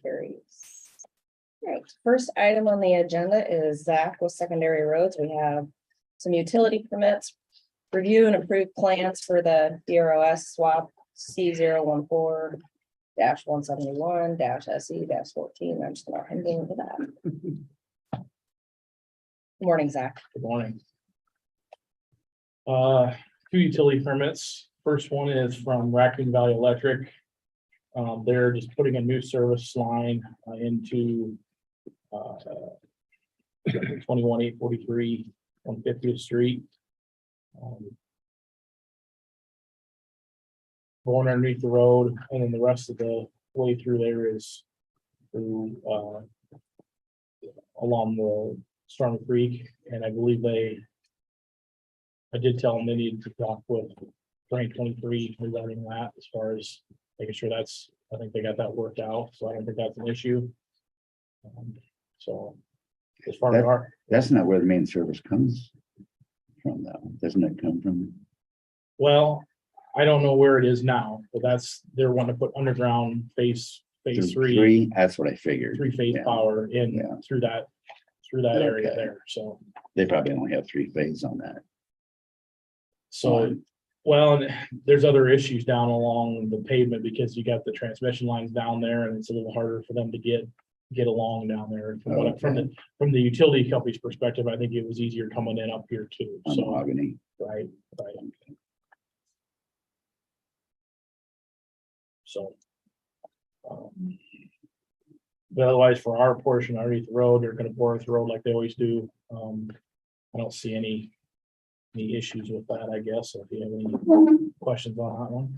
carries. All right, first item on the agenda is Zach with secondary roads. We have some utility permits. Review and approve plans for the DROS swap C014-171-SE-14. I'm just gonna hand into that. Good morning, Zach. Good morning. Two utility permits. First one is from Raccoon Valley Electric. They're just putting a new service line into 21843 150th Street. Going underneath the road, and then the rest of the way through there is through along the Storm Creek, and I believe I did tell them they needed to talk with 2023 regarding that, as far as making sure I think they got that worked out, so I don't think that's an issue. So as far as That's not where the main service comes from, though. Doesn't it come from? well, I don't know where it is now, but they're wanting to put underground phase three. That's what I figured. Three-phase Yeah. power in Yeah. through that area Okay. there, so. They probably only have 3 phase on that. So, well, and there's other issues down along the pavement because you got the transmission lines down there and it's a little harder for them to get along down there. From the utility company's perspective, I think it was easier coming in up here too. On So, mahogany. right. So. But otherwise, for our portion underneath the road, they're gonna bore the road like they always do. I don't see any issues with that, I guess. So if you have any questions on that one.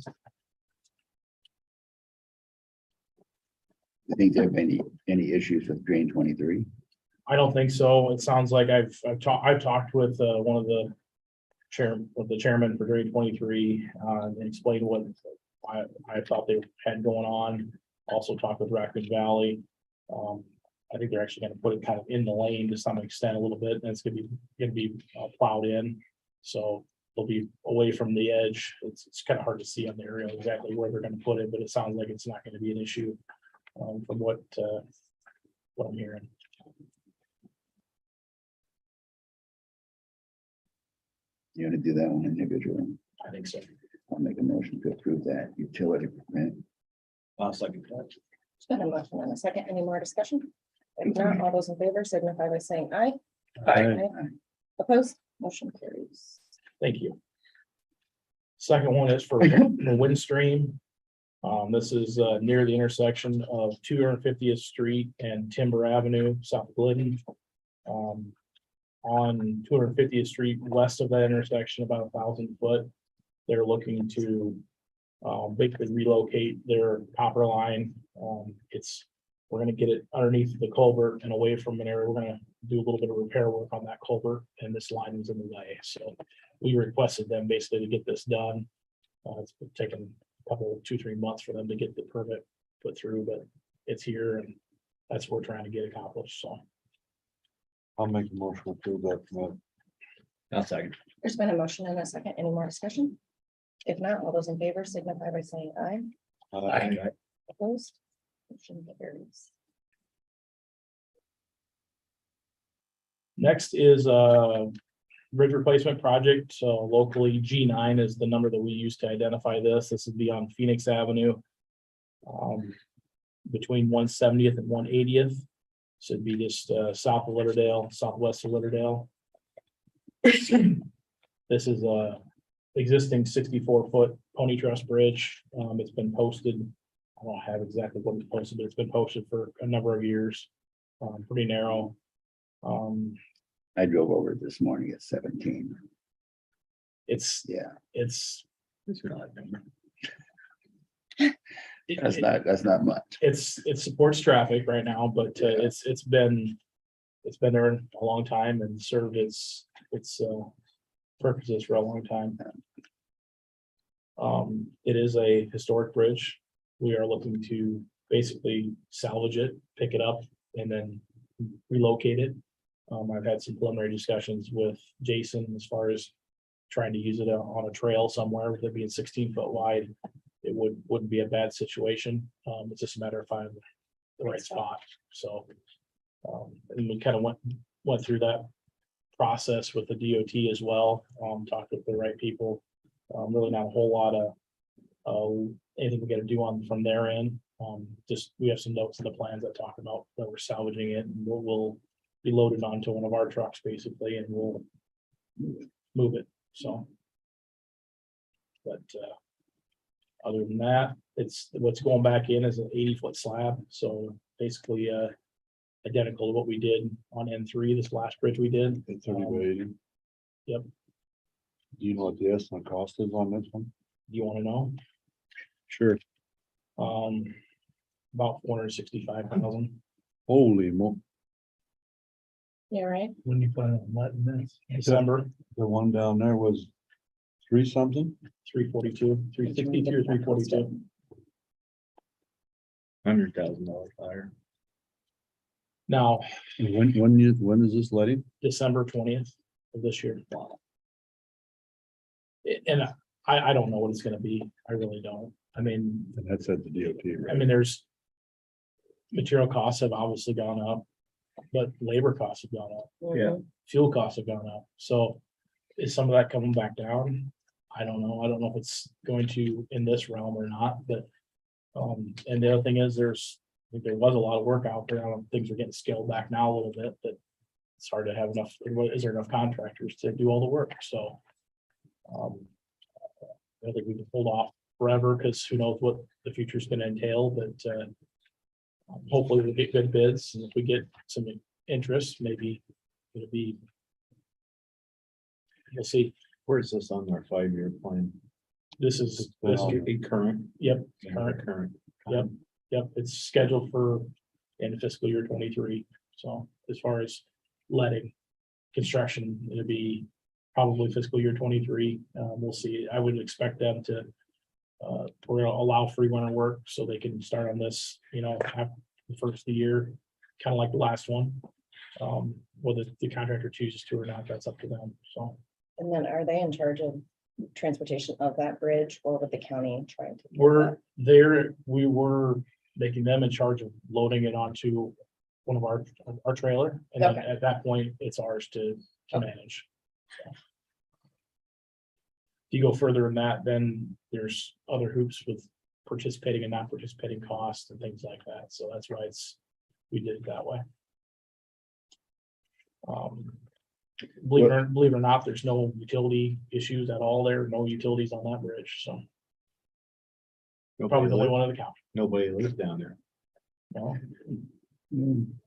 You think they have any issues with drain 23? I don't think so. It sounds like I've talked with one of the chairman for grade 23 and explained what I thought they had going on. Also talked with Raccoon Valley. I think they're actually going to put it kind of in the lane to some extent a little bit, and it's going to be plowed in, so they'll be away from the edge. It's kind of hard to see on the aerial exactly where they're going to put it, but it sounds like it's not going to be an issue from what I'm hearing. You want to do that one individually? I think so. I'll make a motion to approve that utility permit. I'll second that. It's been a motion and a second. Any more discussion? If not, all those in favor signify by saying aye. Aye. Opposed, motion carries. Thank you. Second one is for the Windstream. This is near the intersection of 250th Street and Timber Avenue, South Glidden. On 250th Street, west of that intersection, about 1,000 foot, they're looking to basically relocate their copper line. We're going to get it underneath the culvert and away from an area. We're going to do a little bit of repair work on that culvert, and this line was in the way. So we requested them basically to get this done. It's been taking a couple, 2-3 months for them to get the permit put through, but it's here, and that's what we're trying to get accomplished. So I'll make a motion to approve that permit. I'll second. There's been a motion and a second. Any more discussion? If not, all those in favor signify by saying aye. Opposed, motion carries. next is a bridge replacement project. So locally, G9 is the number that we use to identify this. This would be on Phoenix Avenue. Between 170th and 180th. So it'd be just south of Litterdale, southwest of Litterdale. This is a existing 64-foot pony truss bridge. It's been posted. I don't have exactly what it's posted, but it's been posted for a number of years. Pretty narrow. I drove over it this morning at 17. It's That's not much. it supports traffic right now, but it's been there a long time and served its purposes for a long time. It is a historic bridge. We are looking to basically salvage it, pick it up, and then relocate it. I've had some preliminary discussions with Jason as far as trying to use it on a trail somewhere, with it being 16 foot wide. It wouldn't be a bad situation. It's just a matter of the right spot, so. And we kind of went through that process with the DOT as well, talked with the right people. Really not a whole lot of, anything we gotta do from their end. Just, we have some notes in the plans that talk about that we're salvaging it, and we'll be loaded onto one of our trucks basically, and we'll move it, so. But, other than that, it's, what's going back in is an 80-foot slab, so basically, identical to what we did on N3, this last bridge we did. It's 30 by 80. Yep. Do you know what the estimate cost is on this one? Do you wanna know? Sure. About 465,000. Holy mo, Yeah, right? When you plan on letting this? December, the one down there was 3 something? 342, 362 or 342. $100,000 higher. Now, When is this letting? December 20th of this year. And I don't know what it's gonna be. I really don't. I mean, And that's at the DOT, I right? mean, there's material costs have obviously gone up, but labor costs have gone up. Mhm. Fuel costs have gone up. So is some of that coming back down? I don't know. I don't know if it's going to in this realm or not, but and the other thing is I think there was a lot of work out there. I don't, things are getting scaled back now a little bit, but it's hard to have enough, is there enough contractors to do all the work? So I think we can hold off forever because who knows what the future is going to entail, but hopefully we'll get good bids, and if we get some interest, maybe it'll be, we'll see. Where's this on our 5-year plan? This is Current. Yep, Current. yep, it's scheduled for end of fiscal year 23. So as far as letting construction, it'll be probably fiscal year 23. We'll see. I would expect them to we're gonna allow free winter work so they can start on this, after the first of the year, kind of like the last one. Whether the contractor chooses to or not, that's up to them. So And then are they in charge of transportation of that bridge, or with the county trying to? do we're that? there, we were making them in charge of loading it onto one of our trailer. And then Okay. at that point, it's ours to manage. So. If you go further than that, then there's other hoops with participating and not participating costs and things like that. So that's why we did it that way. Believe it or not, there's no utility issues at all there, no utilities on that bridge, so probably the only one in the county. Nobody lives down there. No,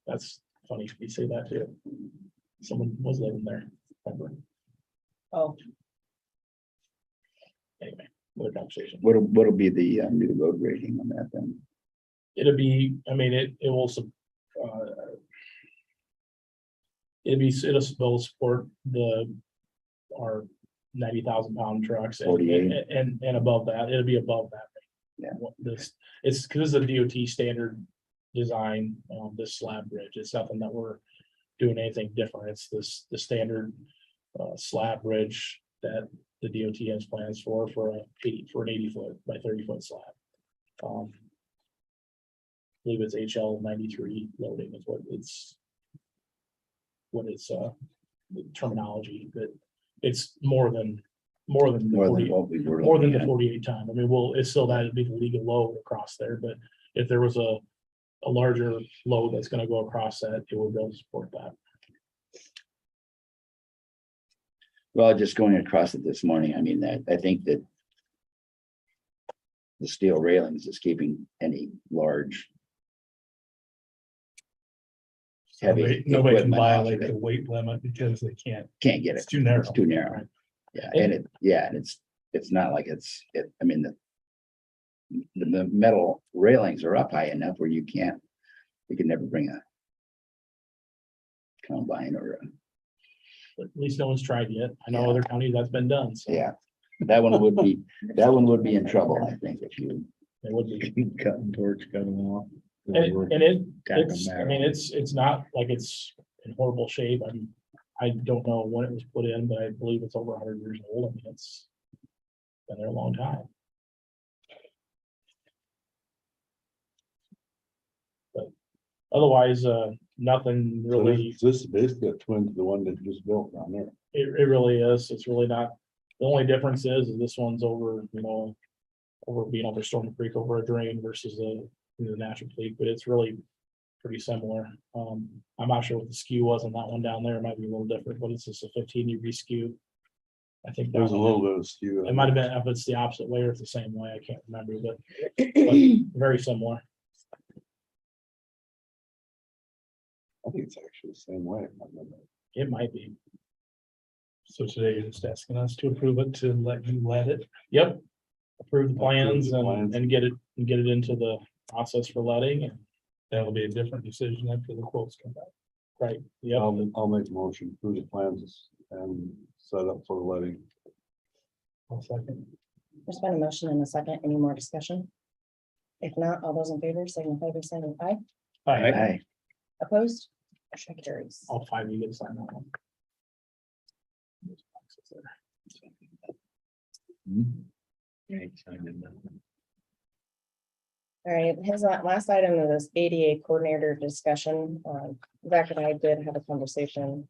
that's funny you say that too. Someone was living there. Remember? Oh, Anyway, another conversation. What'll be the new road rating on that then? It'll be, I mean, it will, it'll support our 90,000 pound trucks 48. and above that, it'll be above that. Yeah. It's because it's a DOT standard design, this slab bridge. It's nothing that we're doing anything different. It's the standard slab bridge that the DOT has plans for an 80-foot by 30-foot slab. I believe it's HL 93 loading is what it's the terminology, but it's more than the More than 40, what we were. more than the looking at. 48 ton. I mean, it's still that'd be the legal load across there, but if there was a larger load that's gonna go across that, it would be able to support that. Well, just going across it this morning, I mean, I think that the steel railings is keeping any large heavy Nobody can equipment off of violate it. the weight limit because they can't. Can't get It's it. too narrow. It's too narrow. Yeah, and it's not like I mean, the metal railings are up high enough where you can never bring a combine or But at least no one's tried yet. I know other counties that's been done, so yeah. That one would be in trouble, I think, if you. it would be. Cutting torch, cutting off. It's not like it's in horrible shape. I don't know when it was put in, but I believe it's over 100 years old. I mean, it's been there a long time. But Otherwise, nothing So really, this is basically a twin to the one that just built down there. it really is. It's really not. The only difference is this one's over, over being over Storm Creek over a drain versus the natural creek, but it's really pretty similar. I'm not sure what the skew was on that one down there. It might be a little different, but it's just a 15-degree skew. I think that There's a one- little bit of skew. It might have been if it's the opposite way or it's the same way. I can't remember, but very similar. I think it's actually the same way. It might be. So today you're just asking us to approve it to let you let it. Yep. Approve the plans the plans. and get it into the process for letting and That'll be a different decision after the quotes come back. right. Yep. I'll make a motion, approve the plans and set up for letting. I'll second. There's been a motion and a second. Any more discussion? If not, all those in favor signify by saying aye. Aye. Aye. Opposed? Motion carries. All five of you get to sign that one. All right, his last item of this ADA coordinator discussion. Zach and I did have a conversation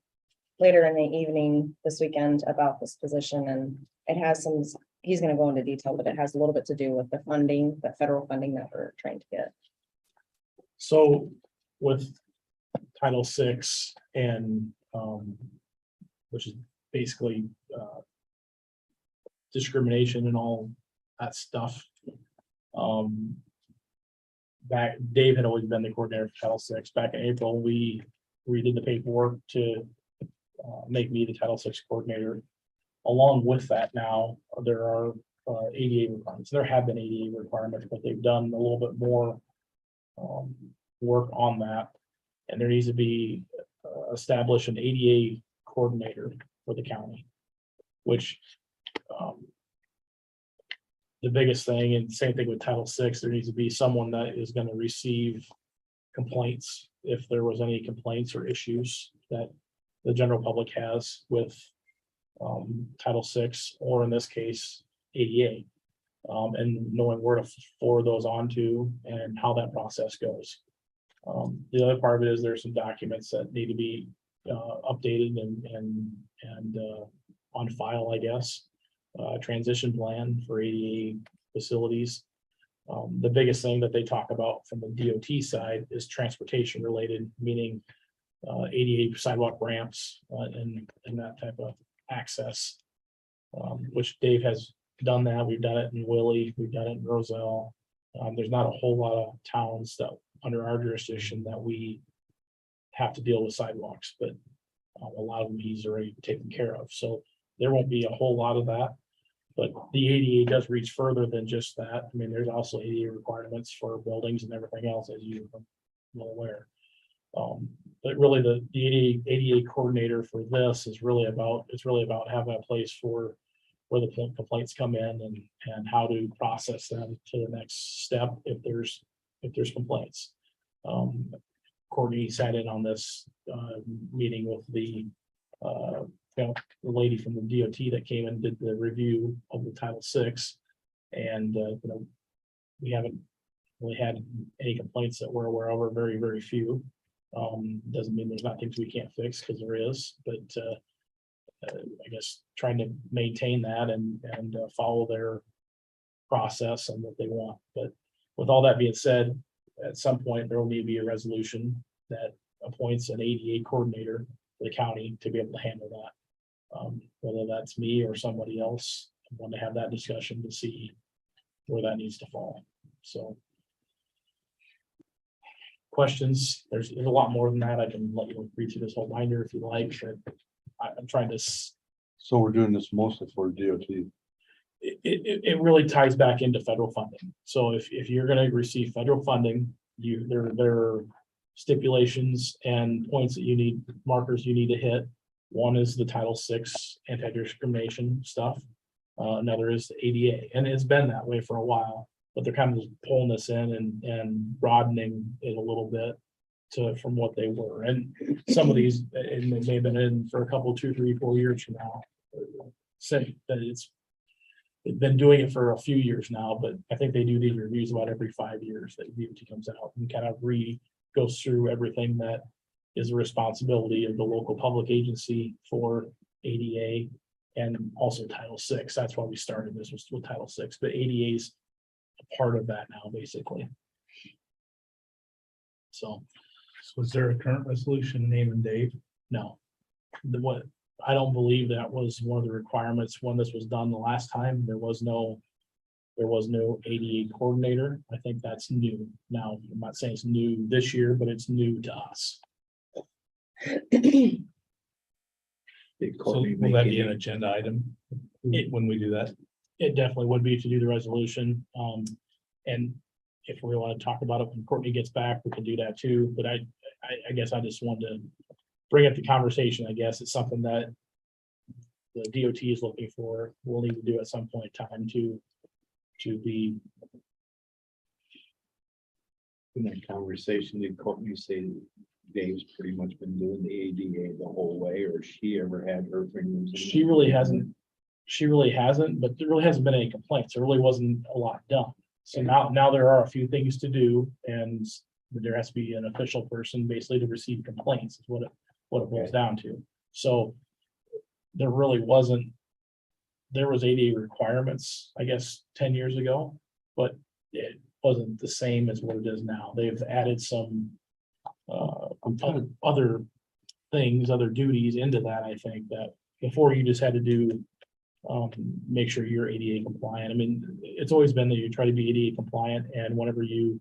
later in the evening this weekend about this position, and it has some, he's gonna go into detail, but it has a little bit to do with the funding, the federal funding that we're trying to get. So with Title VI and which is basically discrimination and all that stuff. Back, Dave had always been the coordinator for Title VI. Back in April, we redid the paperwork to make me the Title VI coordinator. Along with that now, there are ADA requirements. There have been ADA requirements, but they've done a little bit more work on that. And there needs to be established an ADA coordinator for the county, which the biggest thing, and same thing with Title VI, there needs to be someone that is going to receive complaints if there was any complaints or issues that the general public has with Title VI, or in this case, ADA, and knowing where to forward those on to and how that process goes. The other part of it is there's some documents that need to be updated and on file, I guess. Transition plan for ADA facilities. The biggest thing that they talk about from the DOT side is transportation related, meaning ADA sidewalk ramps and that type of access, which Dave has done that. We've done it in Willie, we've done it in Roselle. There's not a whole lot of towns that under our jurisdiction that we have to deal with sidewalks, but a lot of them he's already taken care of. So there won't be a whole lot of that, but the ADA does reach further than just that. I mean, there's also ADA requirements for buildings and everything else, as you're well aware. But really the ADA coordinator for this is really about, having a place for where the complaints come in and how to process them to the next step if there's complaints. Courtney sat in on this meeting with the lady from the DOT that came and did the review of the Title VI. And we haven't really had any complaints that we're aware of, or very, very few. Doesn't mean there's not things we can't fix, because there is, but I guess trying to maintain that and follow their process and what they want. But with all that being said, at some point there will need to be a resolution that appoints an ADA coordinator for the county to be able to handle that. Whether that's me or somebody else, I want to have that discussion to see where that needs to fall. So questions, there's a lot more than that. I can let you read through this whole binder if you like, but I'm trying to. So we're doing this mostly for DOT. It really ties back into federal funding. So if you're going to receive federal funding, there are stipulations and points that you need, markers you need to hit. One is the Title VI anti-discrimination stuff. Another is the ADA, and it's been that way for a while, but they're kind of just pulling this in and broadening it a little bit from what they were. And some of these, and they may have been in for a couple, 2, 3, 4 years from now. Say that they've been doing it for a few years now, but I think they do these reviews about every 5 years that DOT comes out and kind of goes through everything that is the responsibility of the local public agency for ADA and also Title VI. That's why we started this was with Title VI, but ADA is a part of that now, basically. So, So is there a current resolution naming Dave? no. What, I don't believe that was one of the requirements when this was done the last time. There was no ADA coordinator. I think that's new. Now, I'm not saying it's new this year, but it's new to us. So will that be an agenda item when we do that? It definitely would be to do the resolution. And if we want to talk about it when Courtney gets back, we can do that too. But I guess I just wanted to bring up the conversation. I guess it's something that the DOT is looking for. We'll need to do at some point in time to be. In that conversation, did Courtney say Dave's pretty much been doing the ADA the whole way, or she ever had her fingers? in it? She really hasn't, but there really hasn't been any complaints. There really wasn't a lot done. So now there are a few things to do, and there has to be an official person basically to receive complaints is what it boils down to. So there really wasn't, there was ADA requirements, I guess, 10 years ago, but it wasn't the same as what it is now. They've added some other things, other duties into that. I think that before you just had to do make sure you're ADA compliant. I mean, it's always been that you try to be ADA compliant, and whenever you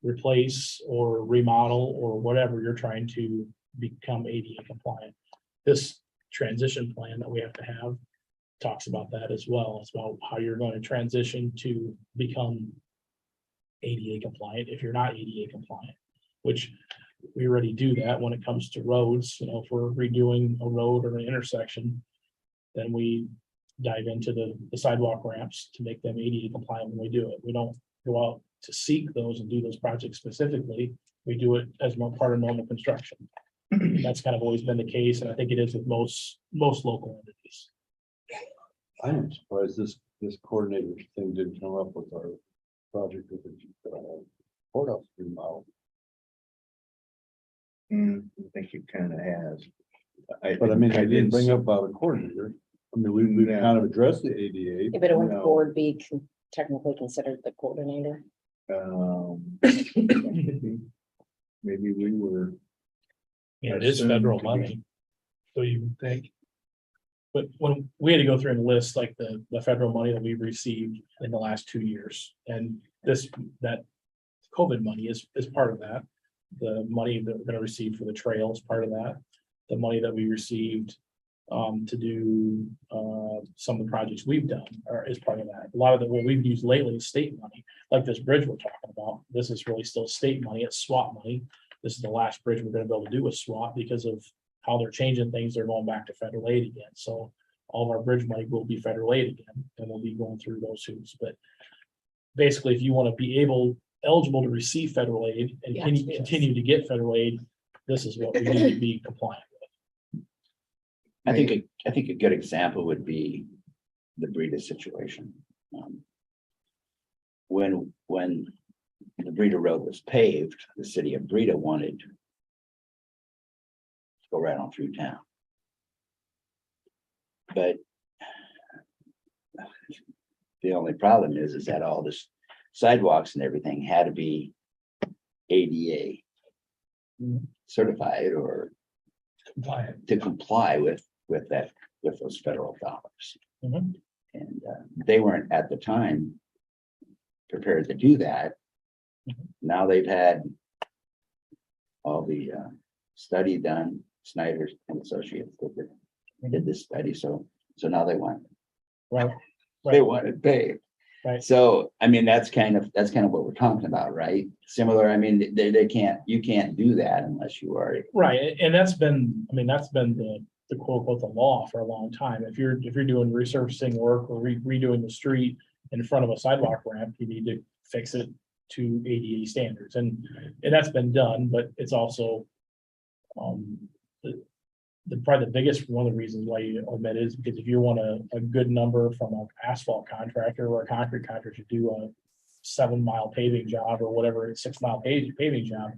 replace or remodel or whatever, you're trying to become ADA compliant. This transition plan that we have to have talks about that as well. It's about how you're going to transition to become ADA compliant if you're not ADA compliant, which we already do that when it comes to roads. You know, if we're redoing a road or an intersection, then we dive into the sidewalk ramps to make them ADA compliant when we do it. We don't go out to seek those and do those projects specifically. We do it as part of normal construction. That's kind of always been the case, and I think it is with most local entities. I am surprised this coordinator thing didn't come up with our project with the courthouse remodel. I think it kind of has. But I mean, I didn't did bring see- up about a coordinator. I mean, we Yeah. kind of addressed the ADA. Yeah, but it wouldn't the No. board be technically considered the coordinator? Maybe we were. Yeah, it is assumed federal to be- money. So you would think, But when we had to go through and list like the federal money that we've received in the last 2 years, and that COVID money is part of that. The money that we're gonna receive for the trail is part of that. The money that we received to do some of the projects we've done is part of that. A lot of what we've used lately is state money, like this bridge we're talking about. This is really still state money. It's SWAT money. This is the last bridge we're gonna be able to do with SWAT because of how they're changing things. They're going back to federal aid again. So all of our bridge money will be federal aid again, and we'll be going through those hoops. But basically, if you want to be eligible to receive federal aid and Yes. continue to get federal aid, this is what we need to be compliant with. I think a good example would be the Breda situation. When the Breda Road was paved, the city of Breda wanted to go right on through town. But the only problem is that all this sidewalks and everything had to be ADA certified or compliant. to comply with those federal dollars. Mhm. And they weren't at the time prepared to do that. Mhm. Now they've had all the study done, Snyder and Associates did this study, so now they want Right. it paved. Right. So, I mean, that's kind of what we're talking about, right? Similar, I mean, you can't do that unless you are. Right, and that's been the quote unquote the law for a long time. If you're doing resurfacing work or redoing the street in front of a sidewalk ramp, you need to fix it to ADA standards, and that's been done, but it's also probably the biggest, one of the reasons why you omit is because if you want a good number from an asphalt contractor or a concrete contractor to do a 7-mile paving job or whatever, 6-mile paving job,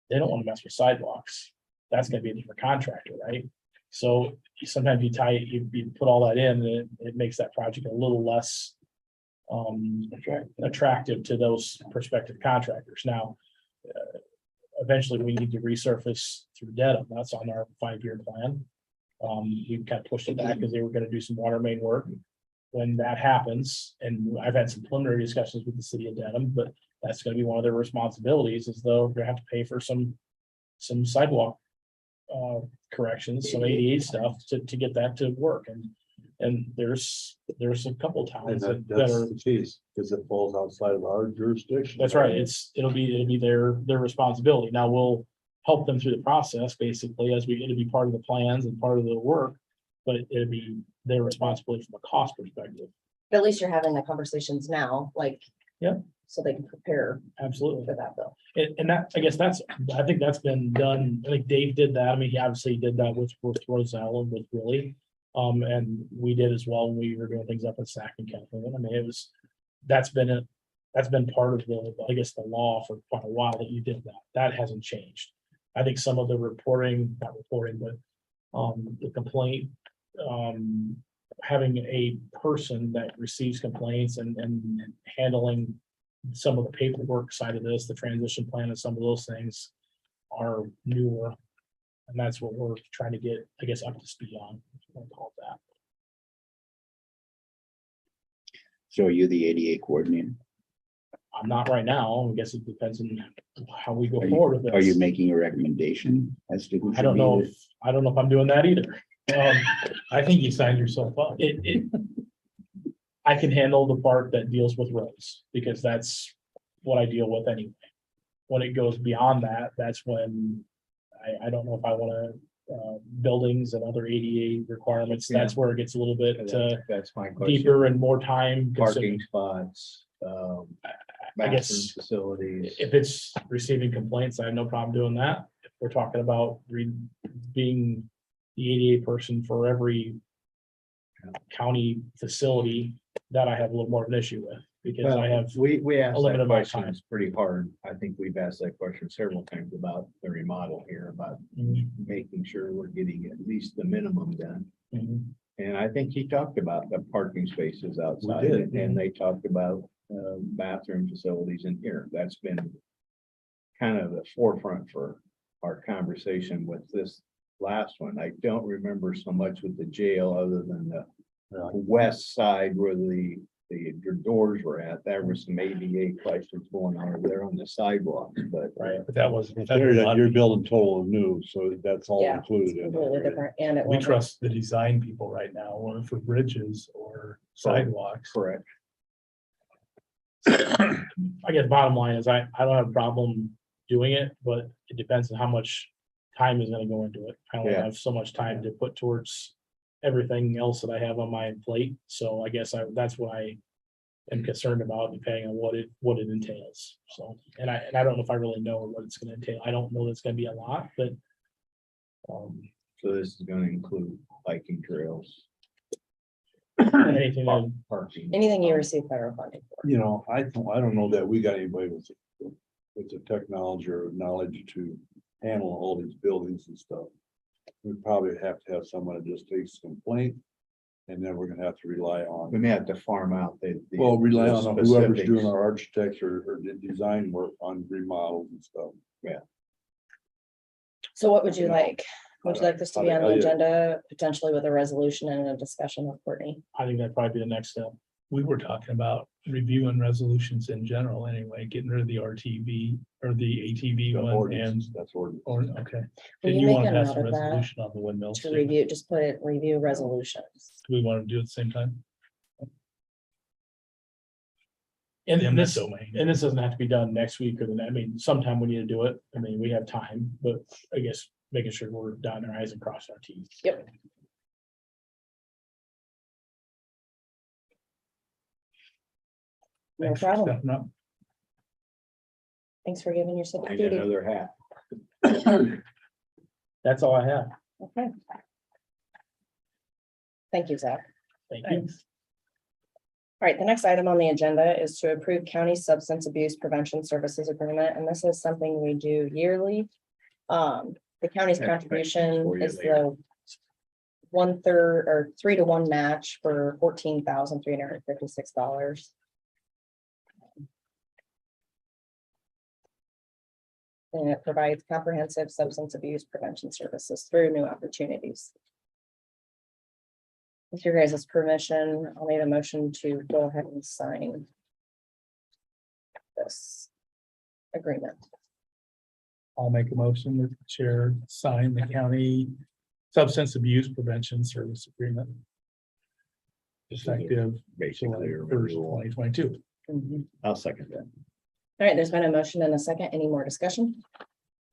they don't want to mess with sidewalks. That's gonna be a different contractor, right? So sometimes you put all that in, and it makes that project a little less attractive to those prospective contractors. Now, eventually we need to resurface through Dedham. That's on our 5-year plan. We kind of pushed it back because they were gonna do some water main work. When that happens, and I've had some preliminary discussions with the city of Dedham, but that's gonna be one of their responsibilities, is though they're gonna have to pay for some sidewalk corrections, some ADA stuff to get that to work. And there's a couple towns that are, the case, because it falls outside of our jurisdiction. that's right, it'll be their responsibility. Now, we'll help them through the process, basically, it'll be part of the plans and part of the work, but it'll be their responsibility from a cost perspective. But at least you're having the conversations now, like. Yep. So they can prepare Absolutely. for that bill. And that, I guess I think that's been done. I think Dave did that. I mean, he obviously did that with Roselle and with Willie. And we did as well when we were doing things up in Sac and California. I mean, that's been part of I guess, the law for quite a while that you did that. That hasn't changed. I think some of the not reporting, but the complaint, having a person that receives complaints and handling some of the paperwork side of this, the transition plan and some of those things are newer. And that's what we're trying to get, I guess, up to speed on. If you want to call it that. So are you the ADA coordinator? I'm not right now. I guess it depends on how we go Are you- forward with Are you this. making a recommendation as to who? I don't know if I'm doing that either. I think you signed yourself up. I can handle the part that deals with roads, because that's what I deal with anyway. When it goes beyond that, that's when I don't know if I wanna, buildings and other ADA requirements, that's where it gets a little bit, That's my question. deeper and more time Parking consuming. spots, I bathroom guess facilities. if it's receiving complaints, I have no problem doing that. If we're talking about being the ADA person for every county facility, that I have a little more of an issue with, because I have, We asked a limited that amount of question, time. it's pretty hard. I think we've asked that question several times about the remodel here, about making sure we're getting at least the minimum done. Mhm. And I think he talked about the parking spaces outside, did. and they talked about bathroom facilities in here. That's been kind of the forefront for our conversation with this last one. I don't remember so much with the jail, other than the west side where the doors were at. There was some ADA questions going on over there on the sidewalks, but right. But that wasn't. You're building total new, so that's all Yeah, included in Completely it. different, and it We won't. trust the design people right now, or for bridges or sidewalks. correct. I guess bottom line is I don't have a problem doing it, but it depends on how much time is gonna go into it. I only Yeah. have so much time to put towards everything else that I have on my plate. So I guess that's what I am concerned about, depending on what it entails. So, and I don't know if I really know what it's gonna entail. I don't know that it's gonna be a lot, but So this is gonna include biking trails, anything that, parking. Anything you receive federal funding for. You know, I don't know that we got anybody with the technology or knowledge to handle all these buildings and stuff. We probably have to have someone that just takes a complaint, and then we're gonna have to rely on. We may have to farm out the. Well, rely on whoever's doing specifics. our architecture or the design work on remodels and stuff. So what would you like? Would you like this to be on the Yeah. agenda, potentially with a resolution and a discussion with Courtney? I think that'd probably be the next step. We were talking about reviewing resolutions in general anyway, getting rid of the RTV or the ATV The one and, ordinance, that's ordinance. or, okay. Will Did you you want make to a pass a note of that resolution on the windmills? to too? review, just put it, review resolutions. Do we want to do it at the same time? And Eminent this, domain. and this doesn't have to be done next week or I mean, sometime we need to do it. I mean, we have time, but I guess making sure we're dotting our i's and crossing our t's. Yep. No Thanks for problem. stepping up. Thanks for giving your I civic got duty. another hat. That's all I have. Okay. Thank you, Zach. Thank you. Thanks. All right, the next item on the agenda is to approve county substance abuse prevention services agreement, and this is something we do yearly. The county's contribution for you is later. the 1/3 or 3-to-1 match for $14,356. And it provides comprehensive substance abuse prevention services through new opportunities. With your guys' permission, I'll need a motion to go ahead and sign this agreement. I'll make a motion that the chair sign the county substance abuse prevention service agreement. Effective Basically, July or 1st, renewal. 2022. I'll second that. All right, there's been a motion and a second. Any more discussion?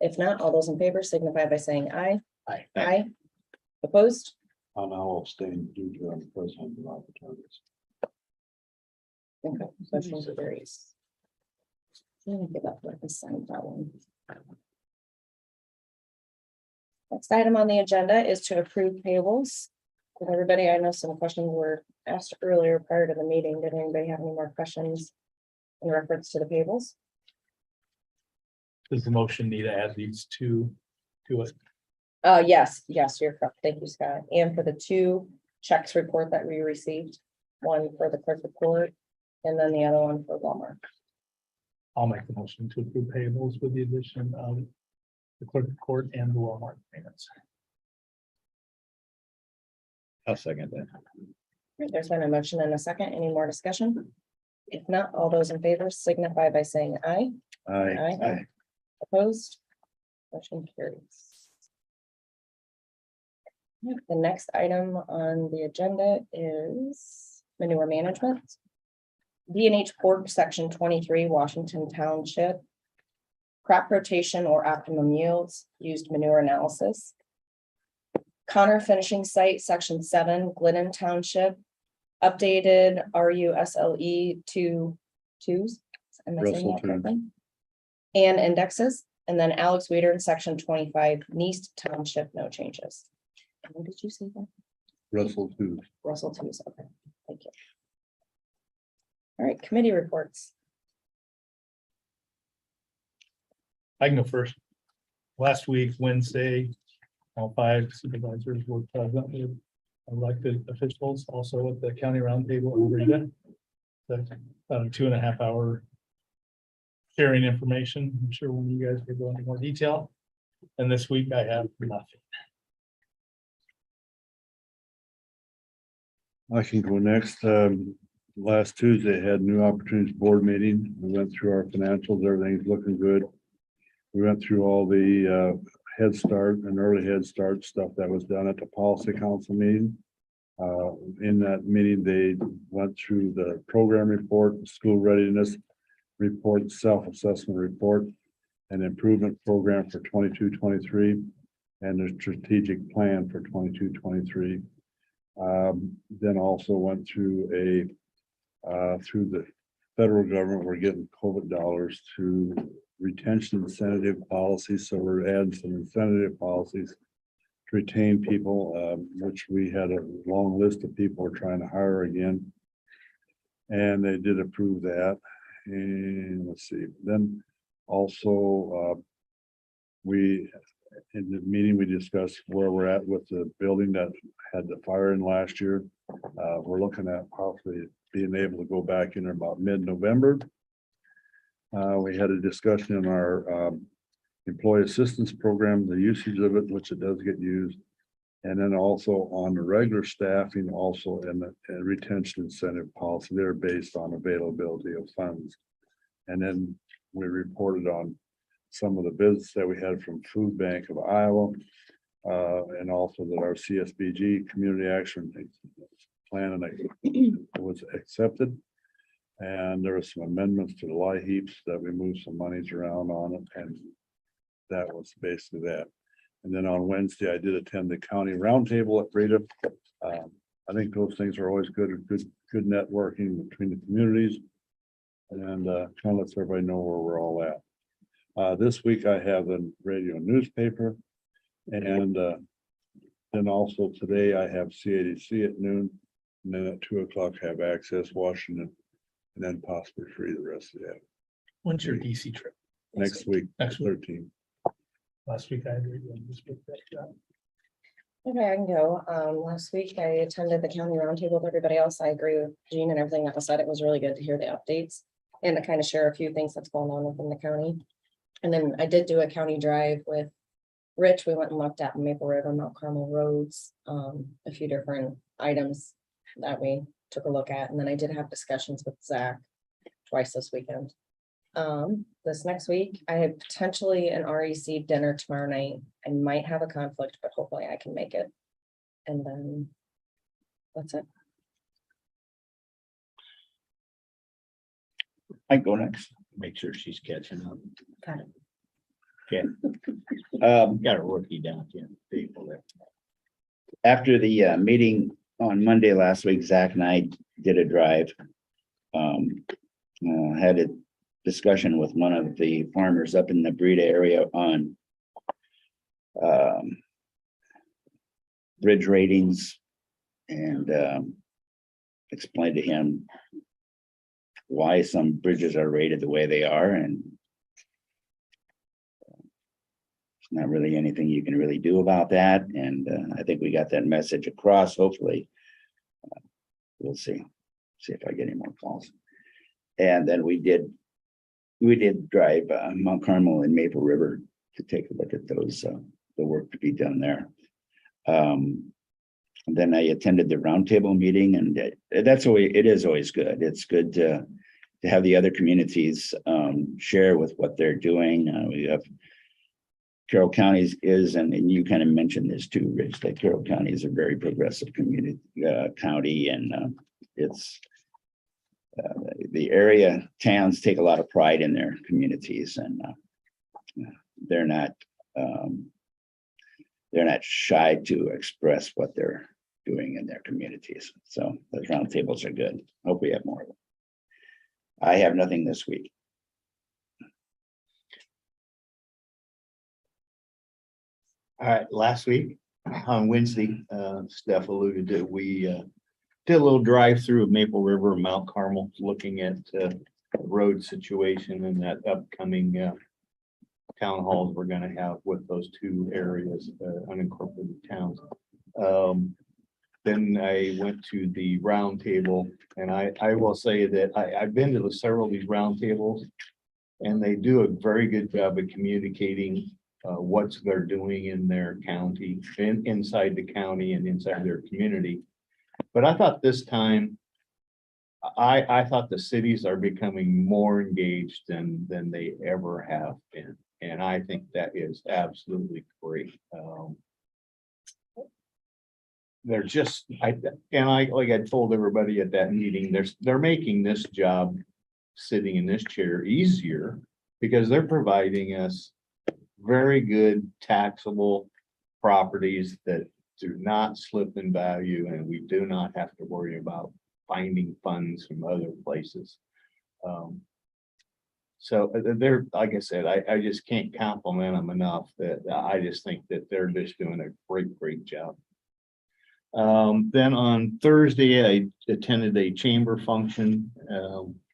If not, all those in favor signify by saying aye. Aye. Aye. Opposed? I'll now abstain due to I'm present in opportunities. Okay, motion carries. Let me give up what I signed that one. Next item on the agenda is to approve payables. With everybody, I know some questions were asked earlier prior to the meeting. Did anybody have any more questions in reference to the payables? Does the motion need to add these two to it? Yes, you're correct. Thank you, Scott. And for the 2 checks report that we received, one for the clerk report and then the other one for Walmart. I'll make the motion to approve payables with the addition of the clerk of court and the Walmart payments. I'll second that. There's been a motion and a second. Any more discussion? If not, all those in favor signify by saying aye. Aye. Opposed? Motion carries. The next item on the agenda is manure management. D&H Pork, Section 23, Washington Township. Crop rotation or optimum yields, used manure analysis. Connor Finishing Site, Section 7, Glidden Township. Updated RUSLE 2 Am I saying Russell that two. correctly? And indexes, and then Alex Weeder in Section 25, Neast Township, no changes. And what did you say that? Russell too. Russell too, okay, thank you. All right, committee reports. I can go first. Last week, Wednesday, all 5 supervisors were present with elected officials, also at the county roundtable in Rita. That's about a 2.5 hour sharing information. I'm sure when you guys will go into more detail. And this week I have nothing. I can go next. Last Tuesday had new opportunities board meeting. We went through our financials. Everything's looking good. We went through all the Head Start and early Head Start stuff that was done at the policy council meeting. In that meeting, they went through the program report, school readiness report, self-assessment report, and improvement program for 22-23, and the strategic plan for 22-23. Then also went through through the federal government, we're getting COVID dollars to retention incentive policies. So we're adding some incentive policies to retain people, which we had a long list of people we're trying to hire again. And they did approve that. And let's see, then also in the meeting, we discussed where we're at with the building that had the fire in last year. We're looking at possibly being able to go back in there about mid-November. We had a discussion in our employee assistance program, the usage of it, which it does get used. And then also on the regular staffing, also in the retention incentive policy, they're based on availability of funds. And then we reported on some of the business that we had from Food Bank of Iowa. And also that our CSBG community action plan was accepted. And there were some amendments to the LIHEAPs that we moved some monies around on it, and that was basically that. And then on Wednesday, I did attend the county roundtable at Rita. I think those things are always good networking between the communities. And kind of lets everybody know where we're all at. This week I have the radio and newspaper. And then also today I have CADC at noon. And then at 2 o'clock have access Washington, and then possibly free the rest of that. When's your DC trip? Next week, Next week. 13. Last week I agreed. with this book that, Okay, I can go. Last week I attended the county roundtable with everybody else. I agree with Jean and everything that was said. It was really good to hear the updates and to kind of share a few things that's going on within the county. And then I did do a county drive with Rich. We went and looked at Maple River, Mount Carmel roads, a few different items that we took a look at. And then I did have discussions with Zach twice this weekend. This next week, I have potentially an REC dinner tomorrow night. I might have a conflict, but hopefully I can make it. And then that's it. I go next, make sure she's catching up. Got it. Okay. Got a rookie down here, people there. After the meeting on Monday last week, Zach and I did a drive. Had a discussion with one of the farmers up in the Breda area on bridge ratings and explained to him why some bridges are rated the way they are, and it's not really anything you can really do about that. And I think we got that message across. Hopefully, we'll see if I get any more calls. And then we did drive Mount Carmel and Maple River to take a look at those, the work to be done there. And then I attended the roundtable meeting, and it is always good. It's good to have the other communities share with what they're doing. We have Carroll County and you kind of mentioned this too, Rich, that Carroll County is a very progressive community county, and it's the area towns take a lot of pride in their communities, and they're not shy to express what they're doing in their communities. So those roundtables are good. Hope we have more of them. I have nothing this week. All right, last week on Wednesday, Steph alluded to, we did a little drive through of Maple River, and Mount Carmel, looking at road situation and that upcoming town halls we're gonna have with those two areas, unincorporated towns. Then I went to the round table, and I will say that I've been to several of these round tables, and they do a very good job of communicating what they're doing in their county, inside the county and inside their community. But I thought this time, I thought the cities are becoming more engaged than they ever have been. And I think that is absolutely great. They're just, like I told everybody at that meeting, they're making this job, sitting in this chair, easier, because they're providing us very good taxable properties that do not slip in value, and we do not have to worry about finding funds from other places. So they're, like I said, I just can't compliment them enough. That I just think that they're just doing a great job. Then on Thursday, I attended a chamber function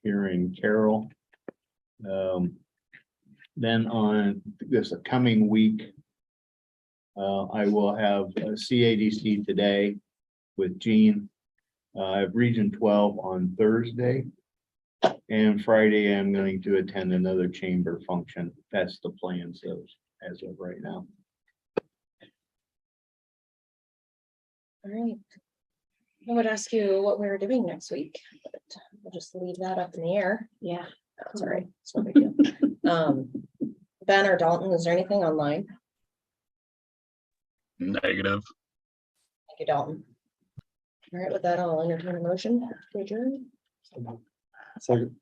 here in Carroll. Then on this coming week, I will have a CADC today with Jean. I have Region 12 on Thursday. And Friday, I'm going to attend another chamber function. That's the plans as of right now. All right. I would ask you what we were doing next week, but we'll just leave that up in the air. Yeah. That's all right. It's no big deal. Ben or Dalton, is there anything online? Negative. Thank you, Dalton. All right, with that, I'll entertain a motion to adjourn. Second.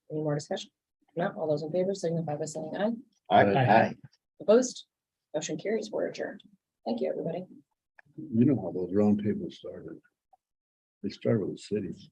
Any more discussion? No, all those in favor signify by saying aye. Aye. Opposed? Motion carries. We're adjourned. Thank you, everybody. You know how those round tables started. They started with the cities.